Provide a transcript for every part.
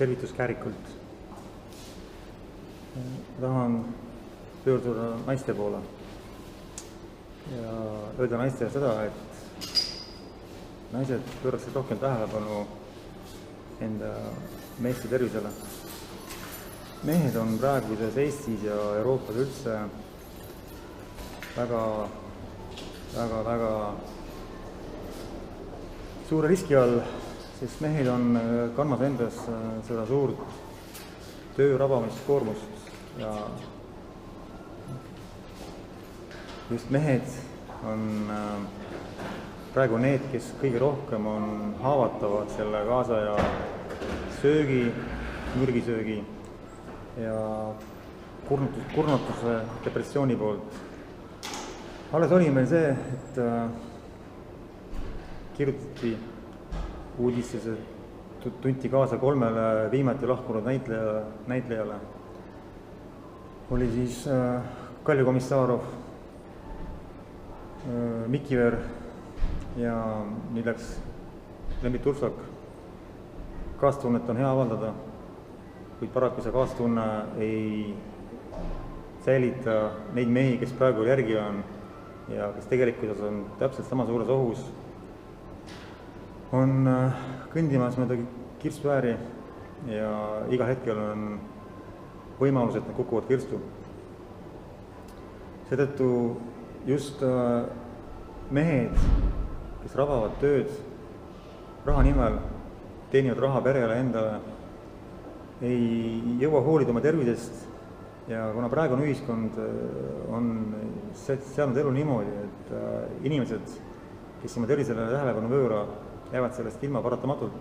tervitus Käärikult. Tahan pöörduda naiste poole ja öelda naistele seda, et naised pööraksid rohkem tähelepanu enda meeste tervisele. Mehed on praeguses Eestis ja Euroopas üldse väga suure riski all, sest mehed on kandmas endas seda suurt töö rabamiskoormust ja just mehed on praegu need, kes kõige rohkem on haavatavad selle kaasaja söögi, mürgisöögi ja kurnatuse, depressiooni poolt. Alles oli meil see, et kirjutati uudistes, et tunti kaasa 3 viimati lahkunud näitlejale. Oli siis Kalju Komissarov, Mikiver ja nüüd läks Lembit Ursak. Kaastunnet on hea avaldada, kuid paraku see kaastunne ei säilita neid mehi, kes praegu järgi on ja kes tegelikult on täpselt sama suures ohus, on kõndimas mööda kirstuääri ja igal hetkel on võimalus, et nad kukuvad kirstu. Seetõttu just mehed, kes rabavad tööd raha nimel, teenivad raha perele endale, ei jõua hoolida oma tervisest ja kuna praegune ühiskond on seadnud elu niimoodi, et inimesed, kes oma tervisele tähelepanu pööra, jäävad sellest ilma paratamatult,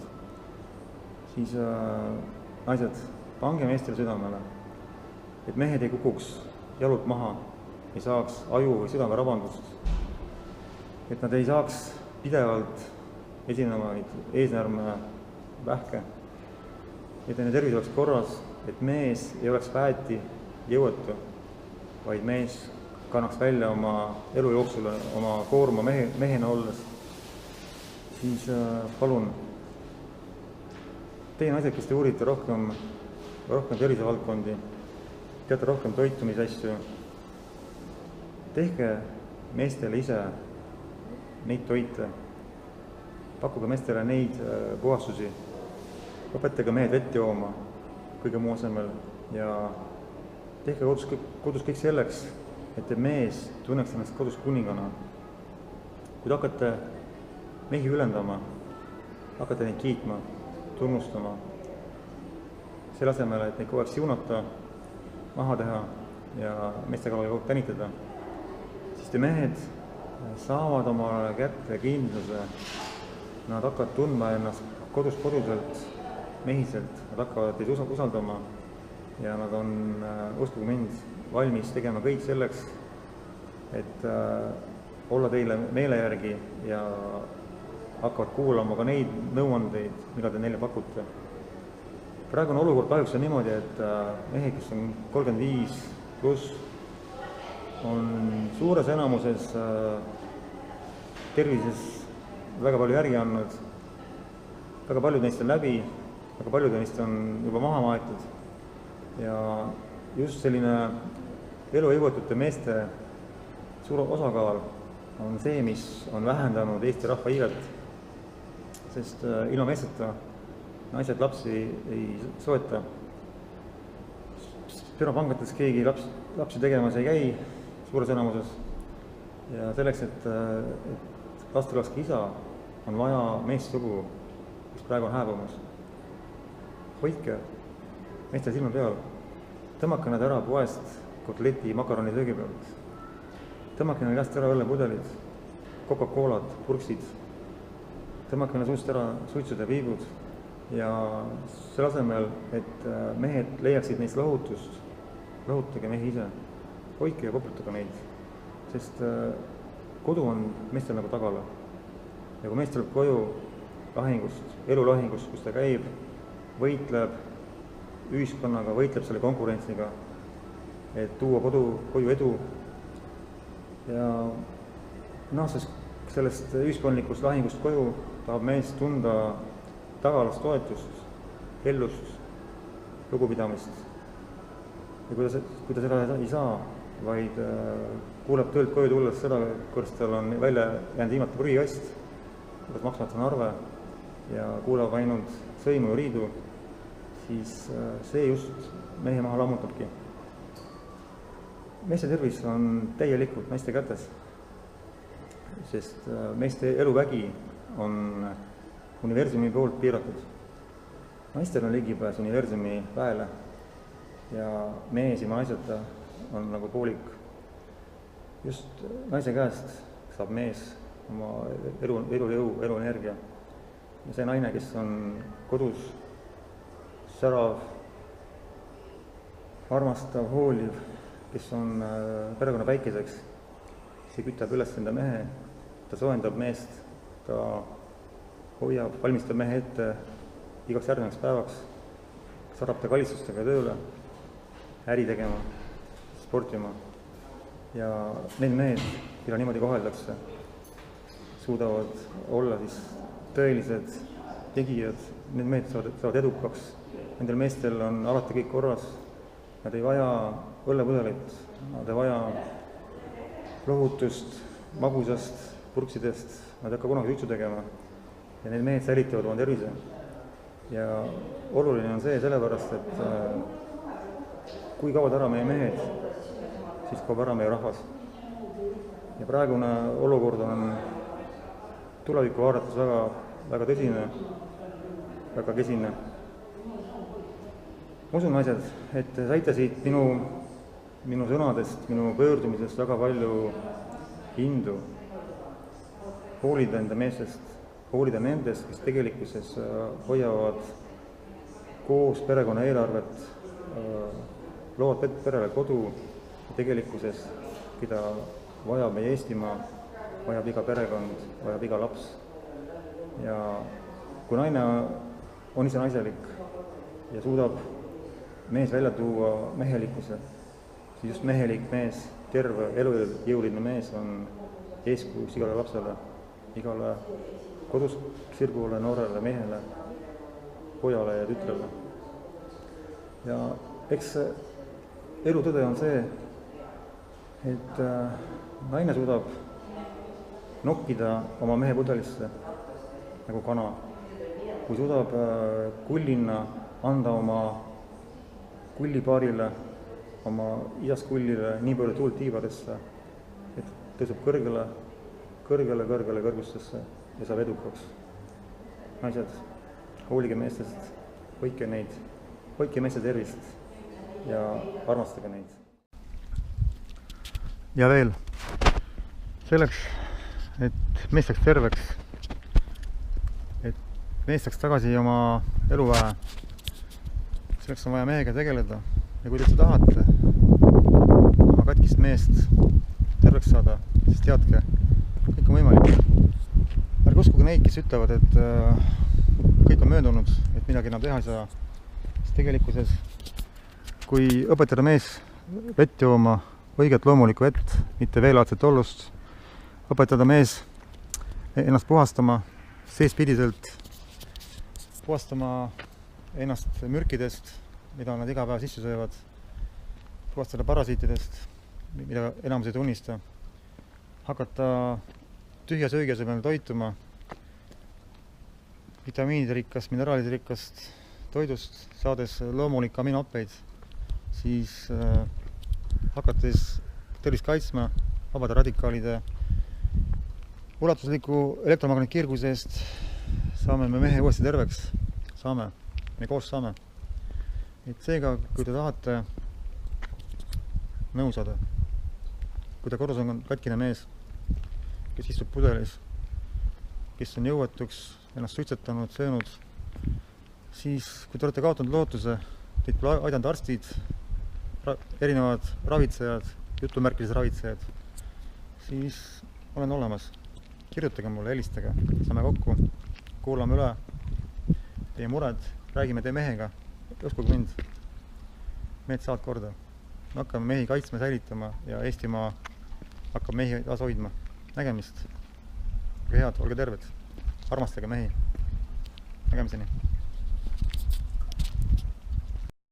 siis naised, pange meestele südamele, et mehed ei kukuks jalult maha, ei saaks aju või südame rabandust, et nad ei saaks pidevalt esinevaid eesnärme vähke, et nende tervis oleks korras, et mees ei oleks väeti, jõuetu, vaid mees kannaks välja oma elu jooksul oma koorma mehena olles, siis palun, teie naised, kes te uurite rohkem tervisevaldkondi, teate rohkem toitumisasju, tehke meestele ise neid toite, pakkuge meestele neid puhastusi, õpetage mehed vett jooma kõige muu asemel ja tehke kodus kõik selleks, et mees tunneks ennast kodus kuningana. Kui te hakkate mehi ülendama, hakkate neid kiitma, tunnustama, selle asemel, et neid kogu aeg siunata, maha teha ja meeste kallal kogu aeg tänitada, siis te mehed saavad omale kätte kindluse, nad hakkavad tundma ennast koduselt, mehiselt, nad hakkavad teid usaldama ja nad on, uskuge mind, valmis tegema kõik selleks, et olla teile meele järgi ja hakkavad kuulama ka neid nõuandeid, mida te neile pakute. Praegune olukord kahjuks on niimoodi, et mehed, kes on 35+, on suures enamuses tervises väga palju järgi andnud, väga paljud neist on läbi, väga paljud neist on juba maha maetud ja just selline elujõuetute meeste suur osakaal on see, mis on vähendanud Eesti rahva iivet, sest ilma meesteta naised lapsi ei soeta. Spermapangates keegi lapsi tegemas ei käi suures enamuses ja selleks, et lastel oleks ka isa, on vaja meessugu, kes praegu on hääbumas. Hoidke meestel silma peal, tõmmake nad ära poest kotleti makaroni söögi pealt, tõmmake nad käest ära õllepudelid, Coca-Colad, purksid, tõmmake nad suust ära suitsud ja piibud ja selle asemel, et mehed leiaksid neist lohutust, lohutage mehi ise, hoidke ja koputage neid, sest kodu on meestel nagu tagala ja kui mees tuleb koju lahingust, elulahingust, kus ta käib, võitleb ühiskonnaga, võitleb selle konkurentsiga, et tuua koju edu ja naastes sellest ühiskondlikust lahingust koju tahab mees tunda tagalast toetust, hellust, lugupidamist. ja kui ta seda ei saa, vaid kuuleb töölt koju tulles seda, kuidas tal on välja jäänud viimati prügikast, kuidas maksmata on arve ja kuulab ainult sõimu ja riidu, siis see just mehe maha lammutabki. meeste tervis on täielikult naiste kätes, sest meeste eluvägi on universumi poolt piiratud. naistel on ligipääs universumi väele ja mees ilma naiseta on nagu poolik. just naise käest saab mees oma elujõu, eluenergia. ja see naine, kes on kodus särav, armastav, hooliv, kes on perekonna päikeseks, see kütab üles enda mehe, ta soojendab meest, ta hoiab, valmistab mehe ette igaks järgnevaks päevaks, saadab ta kalistustega tööle, äri tegema, sportima. ja need mehed, keda niimoodi koheldakse, suudavad olla siis tõelised tegijad, need mehed saavad edukaks, nendel meestel on alati kõik korras, nad ei vaja õllepudeleid, nad ei vaja lohutust, magusast, purksidest, nad ei hakka kunagi suitsu tegema ja need mehed säilitavad oma tervise. ja oluline on see sellepärast, et kui kaovad ära meie mehed, siis kaob ära meie rahvas. ja praegune olukord on tulevikku vaadates väga tõsine, väga kesine. Ma usun, naised, et te saite siit minu sõnadest, minu pöördumisest väga palju indu hoolida enda meestest, hoolida nendest, kes tegelikkuses hoiavad koos perekonna eelarvet, loovad perele kodu ja tegelikkuses, keda vajab meie Eestimaa, vajab iga perekond, vajab iga laps. ja kui naine on ise naiselik ja suudab mees välja tuua mehelikkuse, siis just mehelik mees, terve elujõuline mees on eeskujuks igale lapsele, igale kodus sirgule, noorele mehele, pojale ja tütrele. ja eks elu tõde on see, et naine suudab nokkida oma mehe pudelisse nagu kana, kui suudab kullina anda oma kullipaarile, oma isast kullile nii palju tuult tiibadesse, et tõuseb kõrgele kõrgustesse ja saab edukaks. naised, hoolige meestest, hoidke neid, hoidke meeste tervist ja armastage neid. ja veel, selleks, et mees saaks terveks, et mees saaks tagasi oma eluväe, selleks on vaja mehega tegeleda ja kui te tahate oma katkist meest terveks saada, siis teadke, kõik on võimalik. Ärge uskuge neid, kes ütlevad, et kõik on möödunud, et midagi enam teha ei saa. Sest tegelikkuses, kui õpetada mees vett jooma, õiget loomulikku vett, mitte veelaadset ollust, õpetada mees ennast puhastama seespidiselt, puhastama ennast mürkidest, mida nad iga päev sisse söövad, puhastada parasiitidest, mida enamus ei tunnista, hakata tühja söögi asemel toituma vitamiinide rikkast, mineraalide rikkast toidust, saades loomulikke aminohappeid, siis hakates tervist kaitsma vabade radikaalide ulatusliku elektromagnetkiirguse eest, saame me mehe uuesti terveks, me koos saame. Et seega, kui te tahate nõu saada, kui ta kodus on katkine mees, kes istub pudelis, kes on jõuetuks ennast suitsetanud, söönud, siis kui te olete kaotanud lootuse, teid pole aidanud arstid, erinevad ravitsejad, jutumärkides ravitsejad, siis olen olemas. Kirjutage mulle, helistage, saame kokku, kuulame üle teie mured, räägime teie mehega, uskuge mind, mehed saavad korda. Me hakkame mehi kaitsma, säilitama ja Eestimaa hakkab mehi taas hoidma. Nägemist. Olge head, olge terved. Armastage mehi. Nägemiseni.